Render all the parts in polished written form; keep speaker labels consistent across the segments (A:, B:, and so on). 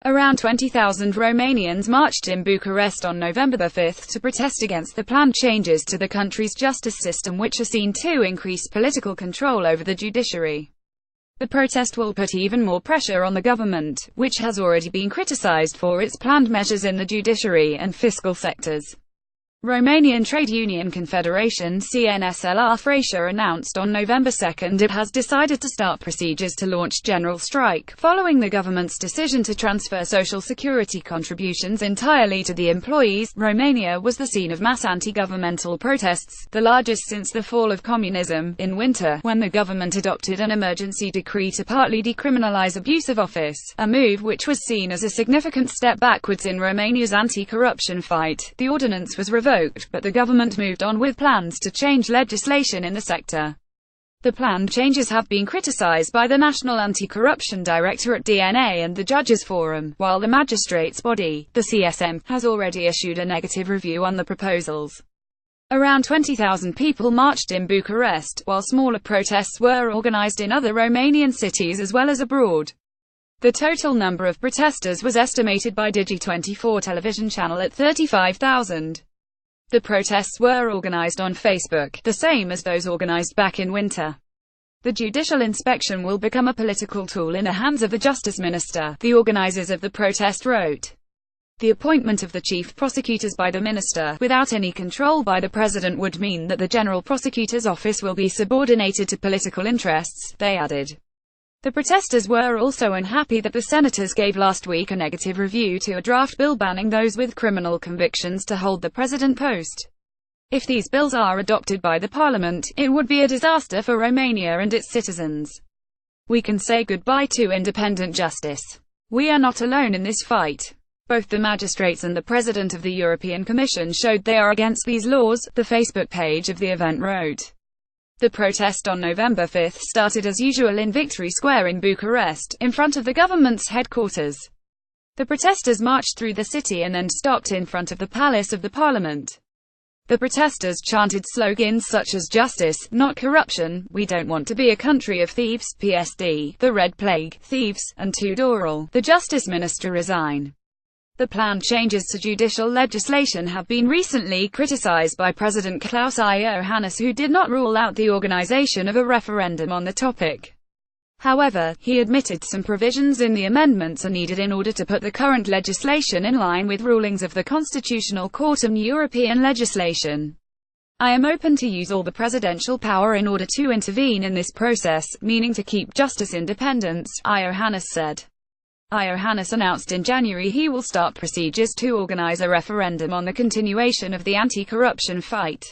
A: Around 20,000 Romanians marched in Bucharest on November 5 to protest against the planned changes to the country's justice system, which are seen to increase political control over the judiciary. The protest will put even more pressure on the government, which has already been criticized for its planned measures in the judiciary and fiscal sectors. Romanian Trade Union Confederation CNSLR Fraser announced on November 2 it has decided to start procedures to launch general strike, following the government's decision to transfer social security contributions entirely to the employees. Romania was the scene of mass anti-governmental protests, the largest since the fall of communism, in winter, when the government adopted an emergency decree to partly decriminalize abuse of office, a move which was seen as a significant step backwards in Romania's anti-corruption fight. The ordinance was revoked, but the government moved on with plans to change legislation in the sector. The planned changes have been criticized by the National Anti-Corruption Directorate (DNA) and the Judges Forum, while the magistrates' body, the CSM, has already issued a negative review on the proposals. Around 20,000 people marched in Bucharest, while smaller protests were organized in other Romanian cities as well as abroad. The total number of protesters was estimated by Digi24 television channel at 35,000. The protests were organized on Facebook, the same as those organized back in winter. The judicial inspection will become a political tool in the hands of the justice minister, the organizers of the protest wrote. The appointment of the chief prosecutors by the minister, without any control by the president, would mean that the general prosecutor's office will be subordinated to political interests, they added. The protesters were also unhappy that the senators gave last week a negative review to a draft bill banning those with criminal convictions to hold the president post. If these bills are adopted by the parliament, it would be a disaster for Romania and its citizens. We can say goodbye to independent justice. We are not alone in this fight. Both the magistrates and the president of the European Commission showed they are against these laws, the Facebook page of the event wrote. The protest on November 5 started as usual in Victory Square in Bucharest, in front of the government's headquarters. The protesters marched through the city and then stopped in front of the Palace of the Parliament. The protesters chanted slogans such as "Justice, not corruption," "We don't want to be a country of thieves," PSD, "The Red Plague," "Thieves," and "Tudorul, the Justice Minister, resign." The planned changes to judicial legislation have been recently criticized by President Klaus Iohannis, who did not rule out the organization of a referendum on the topic. However, he admitted some provisions in the amendments are needed in order to put the current legislation in line with rulings of the Constitutional Court and European legislation. "I am open to use all the presidential power in order to intervene in this process, meaning to keep justice independence," Iohannis said. Iohannis announced in January he will start procedures to organize a referendum on the continuation of the anti-corruption fight.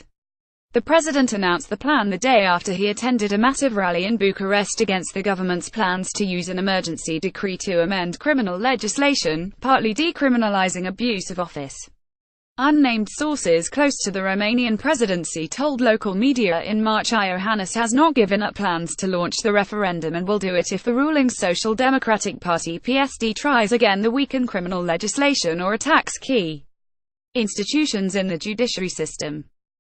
A: The president announced the plan the day after he attended a massive rally in Bucharest against the government's plans to use an emergency decree to amend criminal legislation, partly decriminalizing abuse of office. Unnamed sources close to the Romanian presidency told local media in March Iohannis has not given up plans to launch the referendum and will do it if the ruling Social Democratic Party PSD tries again to weaken criminal legislation or attacks key institutions in the judiciary system.